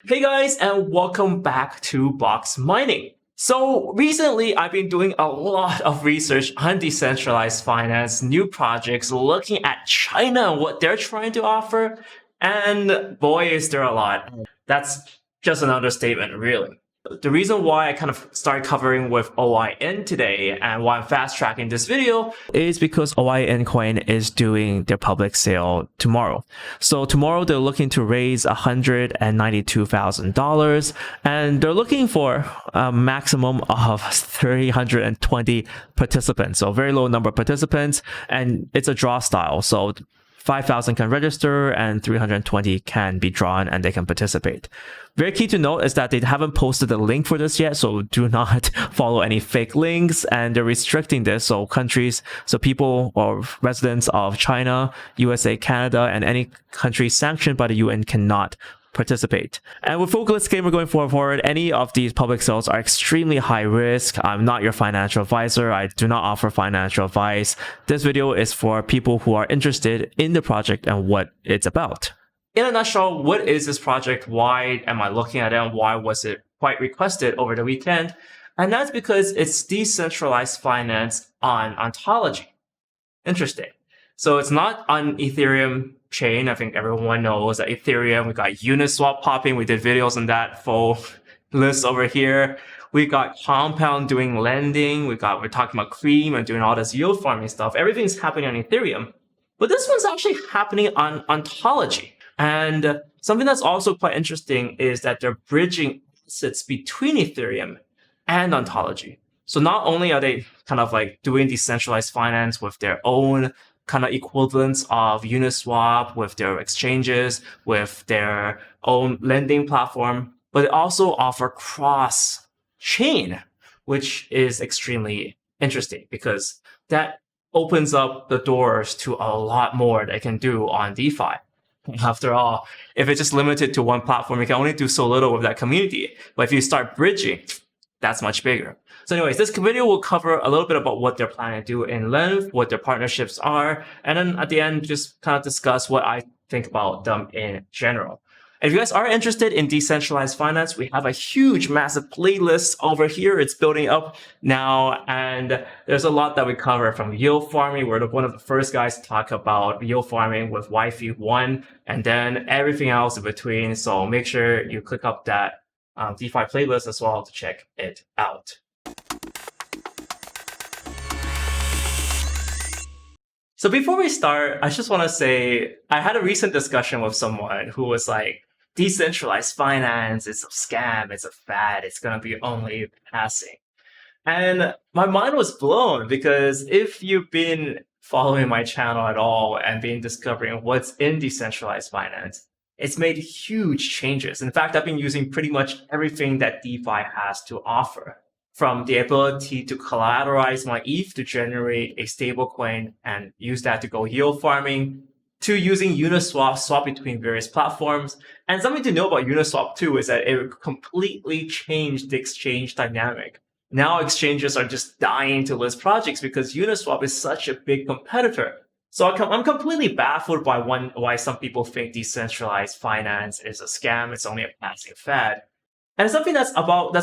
Hey guys, and welcome back to Box Mining. So recently I've been doing a lot of research on decentralized finance, new projects, looking at China and what they're trying to offer. And boy, is there a lot. That's just an understatement, really. The reason why I kind of started covering with OIN today and why I'm fast tracking this video is because OIN coin is doing their public sale tomorrow. So tomorrow they're looking to raise $192,000 and they're looking for a maximum of 320 participants. So very low number of participants, and it's a draw style. So 5,000 can register and 320 can be drawn and they can participate. Very key to note is that they haven't posted the link for this yet, so do not follow any fake links, and they're restricting this so people or residents of China, USA, Canada, and any country sanctioned by the UN cannot participate. And with full disclaimer going forward, any of these public sales are extremely high risk. I'm not your financial advisor. I do not offer financial advice. This video is for people who are interested in the project and what it's about. In a nutshell, what is this project? Why am I looking at it? And why was it quite requested over the weekend? And that's because it's decentralized finance on Ontology. Interesting. So it's not on Ethereum chain. I think everyone knows that Ethereum, we got Uniswap popping. We did videos on that full list over here. We got Compound doing lending. We're talking about Cream and doing all this yield farming stuff. Everything's happening on Ethereum. But this one's actually happening on Ontology. And something that's also quite interesting is that they're bridging assets between Ethereum and Ontology. So not only are they kind of like doing decentralized finance with their own kind of equivalents of Uniswap, with their exchanges, with their own lending platform, but they also offer cross-chain, which is extremely interesting because that opens up the doors to a lot more they can do on DeFi. After all, if it's just limited to one platform, you can only do so little with that community. But if you start bridging, that's much bigger. So anyways, this video will cover a little bit about what they're planning to do in length, what their partnerships are, and then at the end, just kind of discuss what I think about them in general. If you guys are interested in decentralized finance, we have a huge, massive playlist over here. It's building up now, and there's a lot that we cover from yield farming. We're one of the first guys to talk about yield farming with YFI 1, and then everything else in between. So make sure you click up that DeFi playlist as well to check it out. So before we start, I just want to say I had a recent discussion with someone who was like, decentralized finance, it's a scam, it's a fad, it's going to be only passing. And my mind was blown because if you've been following my channel at all and been discovering what's in decentralized finance, it's made huge changes. In fact, I've been using pretty much everything that DeFi has to offer, from the ability to collateralize my ETH to generate a stablecoin and use that to go yield farming, to using Uniswap, swap between various platforms. And something to know about Uniswap too is that it completely changed the exchange dynamic. Now exchanges are just dying to list projects because Uniswap is such a big competitor. So I'm completely baffled by why some people think decentralized finance is a scam. It's only a passing fad. And something that's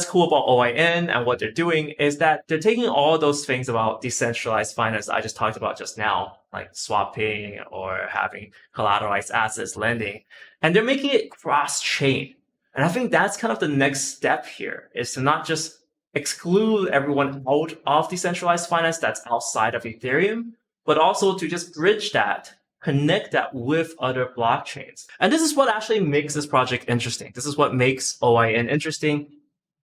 cool about OIN and what they're doing is that they're taking all those things about decentralized finance that I just talked about just now, like swapping or having collateralized assets, lending, and they're making it cross-chain. And I think that's kind of the next step here, is to not just exclude everyone out of decentralized finance that's outside of Ethereum, but also to just bridge that, connect that with other blockchains. And this is what actually makes this project interesting. This is what makes OIN interesting.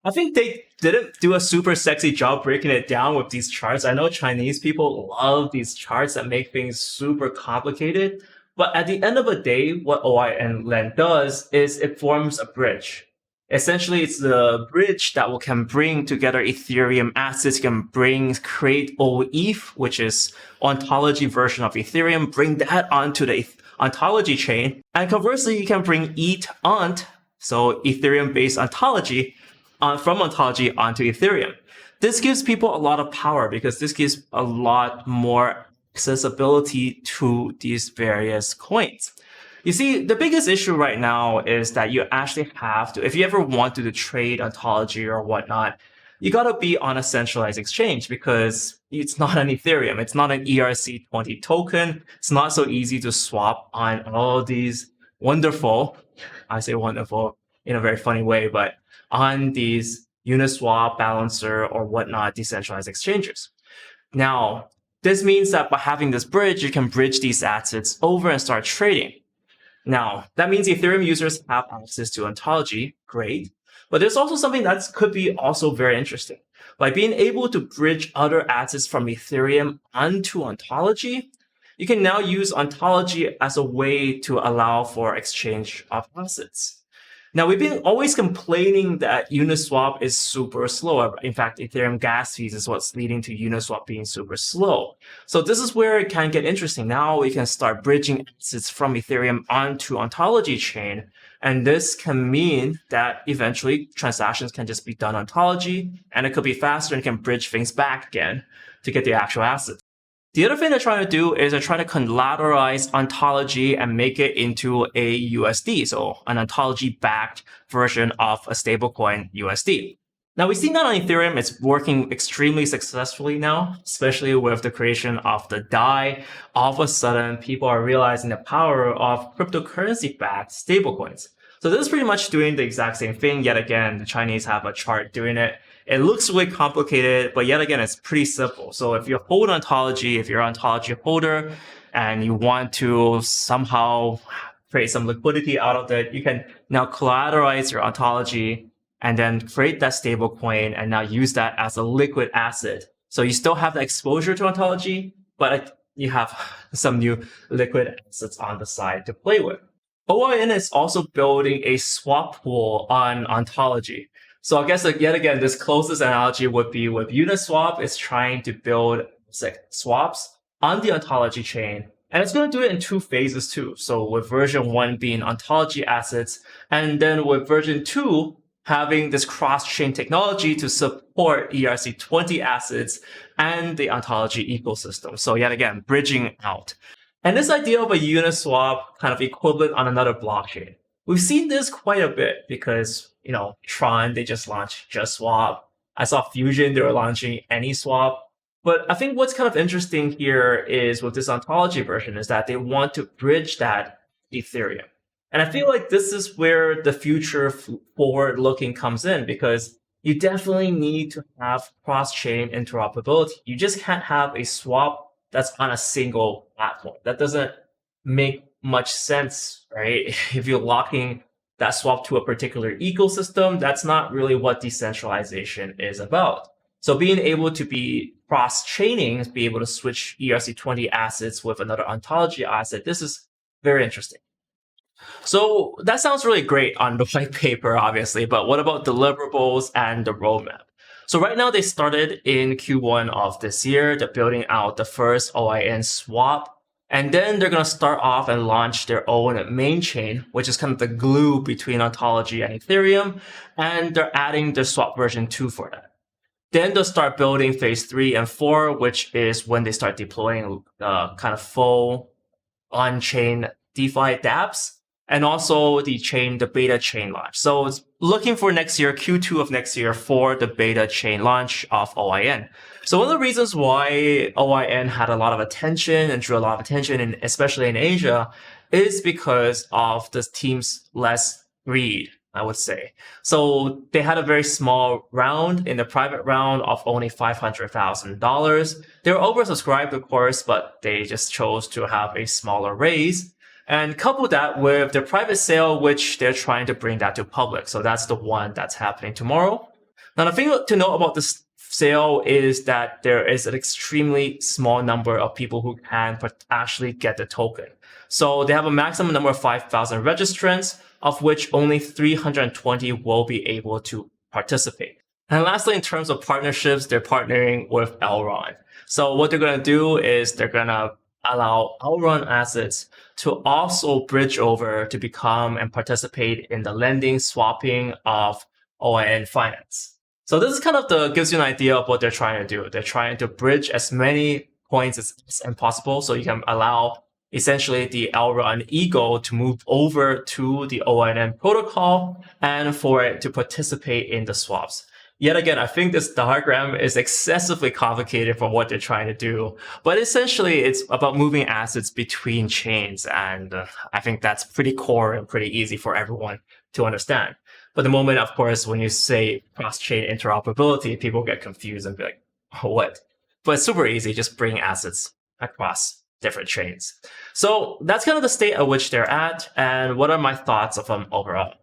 I think they didn't do a super sexy job breaking it down with these charts. I know Chinese people love these charts that make things super complicated. But at the end of the day, what OIN Lend does is it forms a bridge. Essentially, it's the bridge that can bring together Ethereum assets, create OENT, which is Ontology version of Ethereum, bring that onto the Ontology chain. And conversely, you can bring EONT, so Ethereum-based Ontology, from Ontology onto Ethereum. This gives people a lot of power because this gives a lot more accessibility to these various coins. You see, the biggest issue right now is that you actually have to, if you ever wanted to trade ontology or whatnot, you got to be on a centralized exchange because it's not an Ethereum. It's not an ERC20 token. It's not so easy to swap on all these wonderful, I say wonderful in a very funny way, but on these Uniswap, Balancer, or whatnot decentralized exchanges. Now, this means that by having this bridge, you can bridge these assets over and start trading. Now, that means Ethereum users have access to ontology, great. But there's also something that could be also very interesting. By being able to bridge other assets from Ethereum onto ontology, you can now use ontology as a way to allow for exchange of assets. Now, we've been always complaining that Uniswap is super slow. In fact, Ethereum gas fees is what's leading to Uniswap being super slow. So this is where it can get interesting. Now we can start bridging assets from Ethereum onto ontology chain. And this can mean that eventually transactions can just be done ontology, and it could be faster and can bridge things back again to get the actual assets. The other thing they're trying to do is they're trying to collateralize ontology and make it into a USD, so an ontology-backed version of a stablecoin USD. Now, we've seen that on Ethereum. It's working extremely successfully now, especially with the creation of the DAI. All of a sudden, people are realizing the power of cryptocurrency-backed stablecoins. So this is pretty much doing the exact same thing. Yet again, the Chinese have a chart doing it. It looks really complicated, but yet again, it's pretty simple. So if you hold ontology, if you're an ontology holder and you want to somehow create some liquidity out of it, you can now collateralize your ontology and then create that stable coin and now use that as a liquid asset. So you still have the exposure to ontology, but you have some new liquid assets on the side to play with. OIN is also building a swap pool on ontology. So I guess yet again, this closest analogy would be with Uniswap is trying to build swaps on the ontology chain. And it's going to do it in two phases too. So with version 1 being ontology assets, and then with version 2 having this cross-chain technology to support ERC20 assets and the ontology ecosystem. So yet again, bridging out. And this idea of a Uniswap kind of equivalent on another blockchain. We've seen this quite a bit because, Tron, they just launched JustSwap. I saw Fusion, they were launching AnySwap. But I think what's kind of interesting here is with this ontology version is that they want to bridge that Ethereum. And I feel like this is where the future forward looking comes in because you definitely need to have cross-chain interoperability. You just can't have a swap that's on a single platform. That doesn't make much sense, right? If you're locking that swap to a particular ecosystem, that's not really what decentralization is about. So being able to be cross-chaining, be able to switch ERC20 assets with another ontology asset, this is very interesting. So that sounds really great on the white paper, obviously, but what about deliverables and the roadmap? So right now they started in Q1 of this year. They're building out the first OIN swap. And then they're going to start off and launch their own main chain, which is kind of the glue between ontology and Ethereum. And they're adding the swap version 2 for that. Then they'll start building phase 3 and 4, which is when they start deploying kind of full on-chain DeFi Dapps. And also the beta chain launch. So it's looking for next year, Q2 of next year for the beta chain launch of OIN. So one of the reasons why OIN had a lot of attention and drew a lot of attention, especially in Asia, is because of the team's less greed, I would say. So they had a very small round in the private round of only $500,000. They were oversubscribed, of course, but they just chose to have a smaller raise. And couple that with their private sale, which they're trying to bring that to public. So that's the one that's happening tomorrow. Now, the thing to know about this sale is that there is an extremely small number of people who can actually get the token. So they have a maximum number of 5,000 registrants, of which only 320 will be able to participate. And lastly, in terms of partnerships, they're partnering with Elrond. So what they're going to do is they're going to allow Elrond assets to also bridge over to become and participate in the lending swapping of OIN finance. So this is kind of gives you an idea of what they're trying to do. They're trying to bridge as many coins as possible so you can allow essentially the Elrond ego to move over to the OIN protocol and for it to participate in the swaps. Yet again, I think this diagram is excessively complicated for what they're trying to do, but essentially it's about moving assets between chains, and I think that's pretty core and pretty easy for everyone to understand. But the moment, of course, when you say cross-chain interoperability, people get confused and be like, oh, what? But it's super easy, just bring assets across different chains. So that's kind of the state at which they're at, and what are my thoughts of them overall?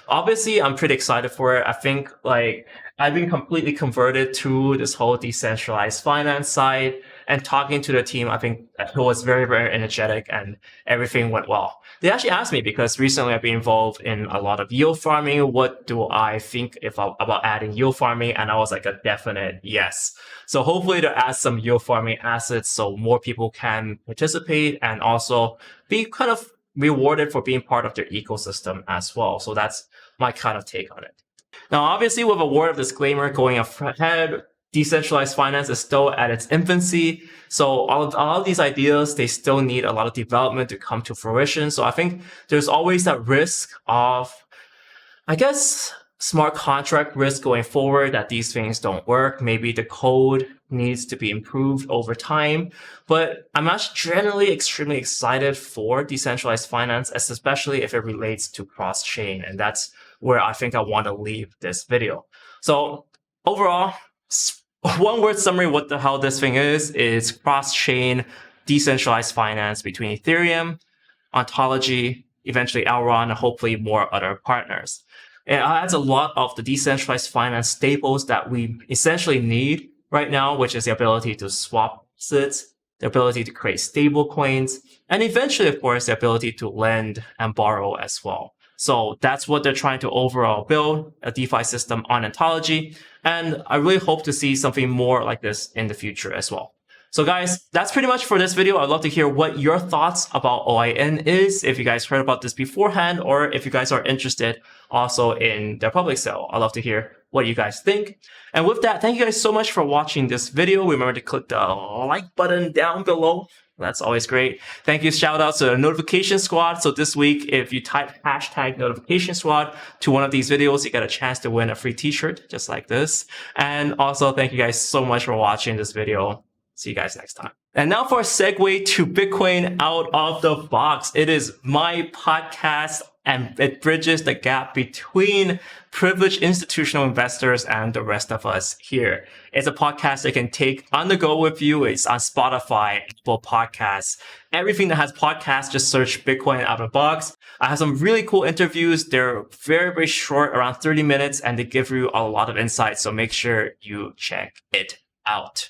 Obviously, I'm pretty excited for it. I think I've been completely converted to this whole decentralized finance side, and talking to the team, I think it was very, very energetic and everything went well. They actually asked me, because recently I've been involved in a lot of yield farming. What do I think about adding yield farming? And I was like a definite yes. So hopefully to add some yield farming assets so more people can participate and also be kind of rewarded for being part of their ecosystem as well. So that's my kind of take on it. Now, obviously, with a word of disclaimer going ahead, decentralized finance is still at its infancy. So all of these ideas, they still need a lot of development to come to fruition. So I think there's always that risk of, I guess, smart contract risk going forward, that these things don't work. Maybe the code needs to be improved over time. But I'm actually generally extremely excited for decentralized finance, especially if it relates to cross-chain. And that's where I think I want to leave this video. So overall, one word summary what the hell this thing is cross-chain decentralized finance between Ethereum, Ontology, eventually Elrond, and hopefully more other partners. It adds a lot of the decentralized finance staples that we essentially need right now, which is the ability to swap assets, the ability to create stable coins, and eventually, of course, the ability to lend and borrow as well. So that's what they're trying to overall build, a DeFi system on Ontology. And I really hope to see something more like this in the future as well. So guys, that's pretty much for this video. I'd love to hear what your thoughts about OIN is, if you guys heard about this beforehand, or if you guys are interested also in their public sale. I'd love to hear what you guys think. And with that, thank you guys so much for watching this video. Remember to click the like button down below. That's always great. Thank you. Shout out to the notification squad. So this week, if you type hashtag notification squad to one of these videos, you get a chance to win a free t-shirt just like this. And also thank you guys so much for watching this video. See you guys next time. And now for a segue to Bitcoin out of the box. It is my podcast, and it bridges the gap between privileged institutional investors and the rest of us here. It's a podcast that can take on the go with you. It's on Spotify, Apple Podcasts, everything that has podcasts. Just search Bitcoin out of the box. I have some really cool interviews. They're very, very short, around 30 minutes, and they give you a lot of insight. So make sure you check it out.